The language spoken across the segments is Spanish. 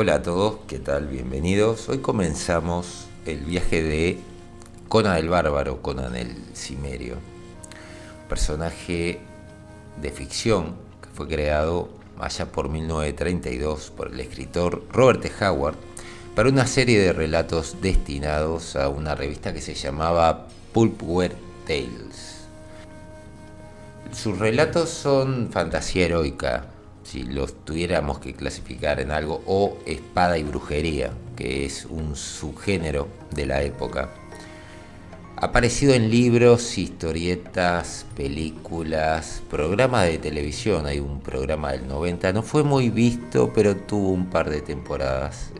Hola a todos, ¿qué tal? Bienvenidos. Hoy comenzamos el viaje de Conan el Bárbaro, Conan el Cimerio, personaje de ficción que fue creado allá por 1932 por el escritor Robert T. Howard para una serie de relatos destinados a una revista que se llamaba Pulpware Tales. Sus relatos son fantasía heroica, si los tuviéramos que clasificar en algo, o espada y brujería, que es un subgénero de la época. Ha aparecido en libros, historietas, películas, programas de televisión. Hay un programa del 90, no fue muy visto, pero tuvo un par de temporadas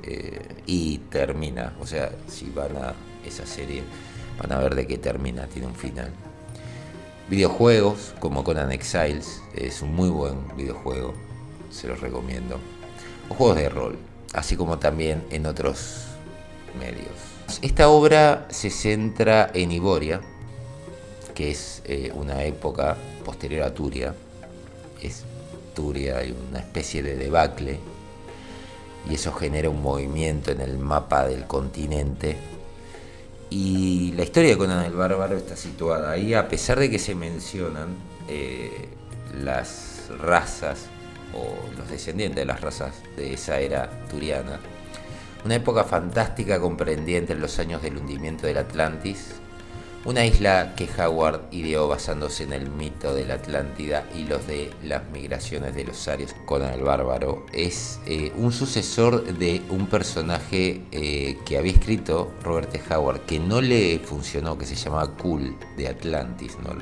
y termina. O sea, si van a esa serie, van a ver de qué termina, tiene un final. Videojuegos como Conan Exiles, es un muy buen videojuego, se los recomiendo. O juegos de rol, así como también en otros medios. Esta obra se centra en Iboria, que es una época posterior a Turia. Es Turia y una especie de debacle, y eso genera un movimiento en el mapa del continente. Y la historia de Conan el Bárbaro está situada ahí, a pesar de que se mencionan las razas o los descendientes de las razas de esa era turiana. Una época fantástica comprendida entre los años del hundimiento del Atlantis, una isla que Howard ideó basándose en el mito de la Atlántida y los de las migraciones de los arios. Conan el Bárbaro es un sucesor de un personaje que había escrito Robert T. Howard, que no le funcionó, que se llamaba Kul de Atlantis, ¿no?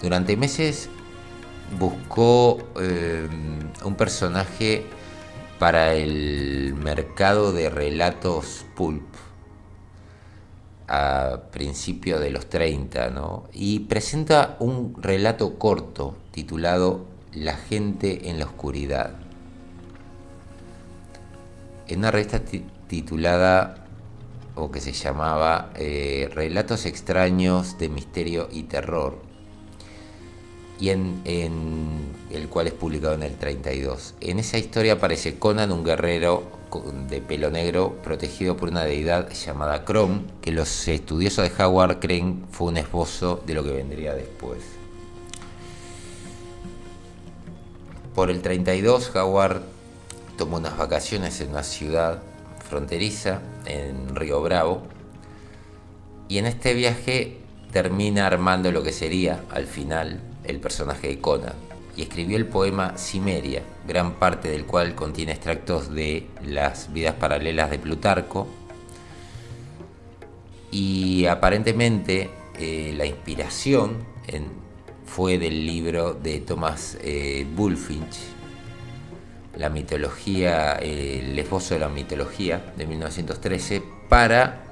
Durante meses buscó un personaje para el mercado de relatos pulp a principios de los 30, ¿no? Y presenta un relato corto titulado La gente en la oscuridad, en una revista titulada o que se llamaba Relatos extraños de misterio y terror, y en el cual es publicado en el 32. En esa historia aparece Conan, un guerrero de pelo negro protegido por una deidad llamada Crom, que los estudiosos de Howard creen fue un esbozo de lo que vendría después. Por el 32, Howard tomó unas vacaciones en una ciudad fronteriza, en Río Bravo, y en este viaje termina armando lo que sería, al final, el personaje de Conan, y escribió el poema Cimeria, gran parte del cual contiene extractos de las vidas paralelas de Plutarco, y aparentemente la inspiración fue del libro de Thomas Bulfinch, la mitología, el esbozo de la mitología de 1913, para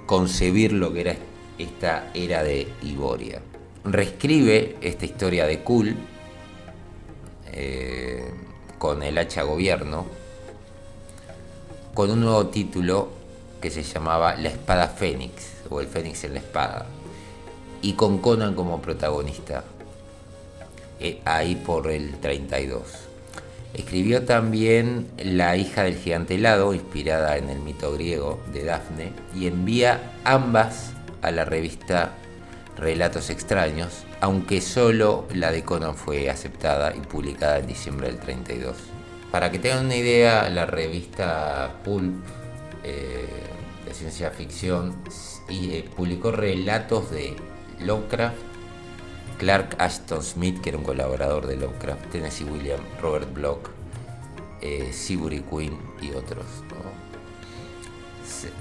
concebir lo que era esta era de Iboria. Reescribe esta historia de Kul con el hacha gobierno, con un nuevo título que se llamaba La espada Fénix, o el Fénix en la espada, y con Conan como protagonista, ahí por el 32. Escribió también La hija del gigante helado, inspirada en el mito griego de Dafne, y envía ambas a la revista Relatos extraños, aunque solo la de Conan fue aceptada y publicada en diciembre del 32. Para que tengan una idea, la revista Pulp de ciencia ficción publicó relatos de Lovecraft, Clark Ashton Smith, que era un colaborador de Lovecraft, Tennessee Williams, Robert Bloch, Seabury Quinn y otros, ¿no?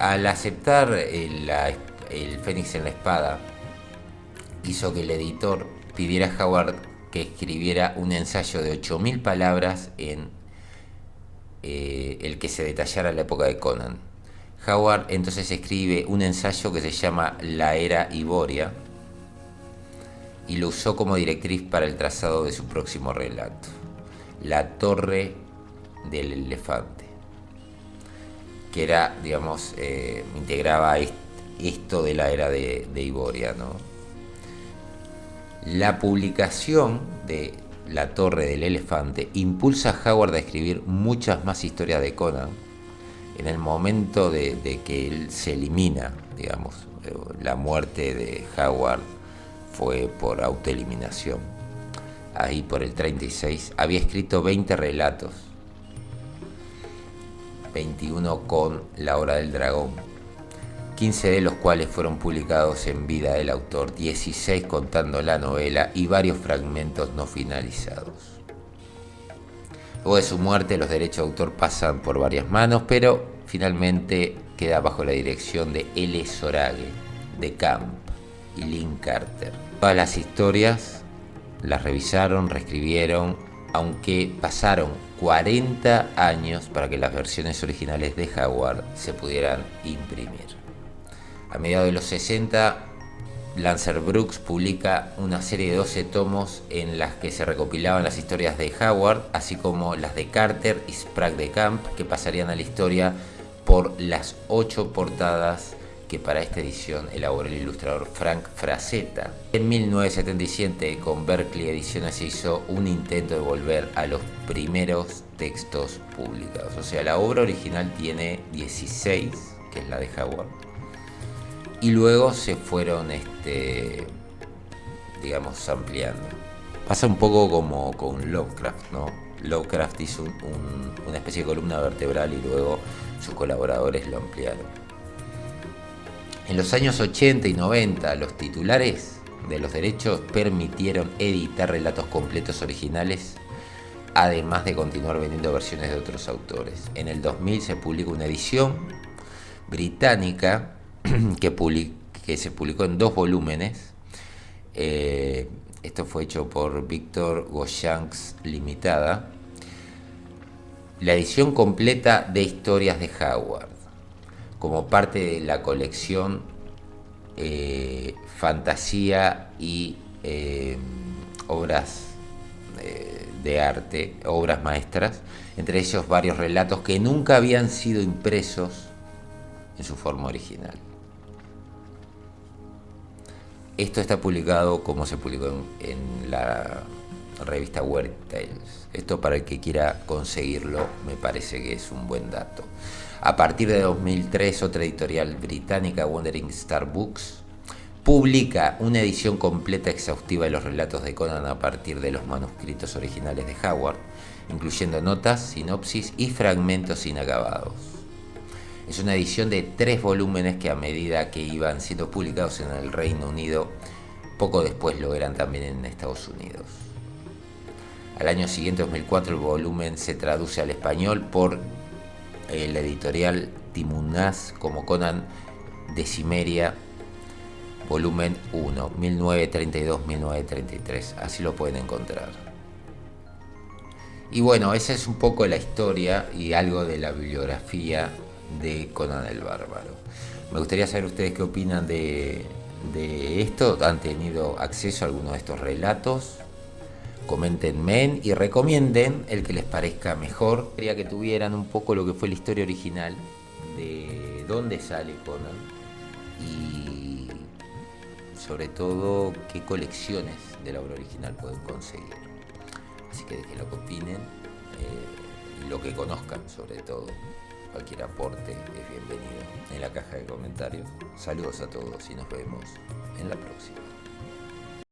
Al aceptar el Fénix en la espada, hizo que el editor pidiera a Howard que escribiera un ensayo de 8000 palabras en el que se detallara la época de Conan. Howard entonces escribe un ensayo que se llama La Era Iboria y lo usó como directriz para el trazado de su próximo relato, La Torre del Elefante, que era, digamos, integraba esto de la era de Iboria, ¿no? La publicación de La Torre del Elefante impulsa a Howard a escribir muchas más historias de Conan, en el momento de que él se elimina, digamos, la muerte de Howard fue por autoeliminación. Ahí por el 36 había escrito 20 relatos, 21 con La Hora del Dragón, 15 de los cuales fueron publicados en vida del autor, 16 contando la novela y varios fragmentos no finalizados. Luego de su muerte, los derechos de autor pasan por varias manos, pero finalmente queda bajo la dirección de L. Sorage, de Camp y Lynn Carter. Todas las historias las revisaron, reescribieron, aunque pasaron 40 años para que las versiones originales de Howard se pudieran imprimir. A mediados de los 60, Lancer Brooks publica una serie de 12 tomos en las que se recopilaban las historias de Howard, así como las de Carter y Sprague de Camp, que pasarían a la historia por las 8 portadas que para esta edición elaboró el ilustrador Frank Frazetta. En 1977, con Berkley Ediciones, se hizo un intento de volver a los primeros textos publicados. O sea, la obra original tiene 16, que es la de Howard, y luego se fueron, digamos, ampliando. Pasa un poco como con Lovecraft, ¿no? Lovecraft hizo una especie de columna vertebral y luego sus colaboradores lo ampliaron. En los años 80 y 90, los titulares de los derechos permitieron editar relatos completos originales, además de continuar vendiendo versiones de otros autores. En el 2000 se publicó una edición británica que se publicó en 2 volúmenes. Esto fue hecho por Victor Goshanks Limitada. La edición completa de historias de Howard, como parte de la colección Fantasía y obras de arte, obras maestras, entre ellos varios relatos que nunca habían sido impresos en su forma original. Esto está publicado como se publicó en la revista Weird Tales. Esto, para el que quiera conseguirlo, me parece que es un buen dato. A partir de 2003, otra editorial británica, Wandering Star Books, publica una edición completa exhaustiva de los relatos de Conan a partir de los manuscritos originales de Howard, incluyendo notas, sinopsis y fragmentos inacabados. Es una edición de 3 volúmenes que, a medida que iban siendo publicados en el Reino Unido, poco después lo eran también en Estados Unidos. Al año siguiente, 2004, el volumen se traduce al español por la editorial Timunaz como Conan de Cimmeria, volumen 1, 1932-1933. Así lo pueden encontrar. Y bueno, esa es un poco la historia y algo de la bibliografía de Conan el Bárbaro. Me gustaría saber ustedes qué opinan de esto. ¿Han tenido acceso a alguno de estos relatos? Coméntenme y recomienden el que les parezca mejor. Quería que tuvieran un poco lo que fue la historia original, de dónde sale Conan y sobre todo qué colecciones de la obra original pueden conseguir. Así que dejen lo que opinen y lo que conozcan, sobre todo. Cualquier aporte es bienvenido en la caja de comentarios. Saludos a todos y nos vemos en la próxima.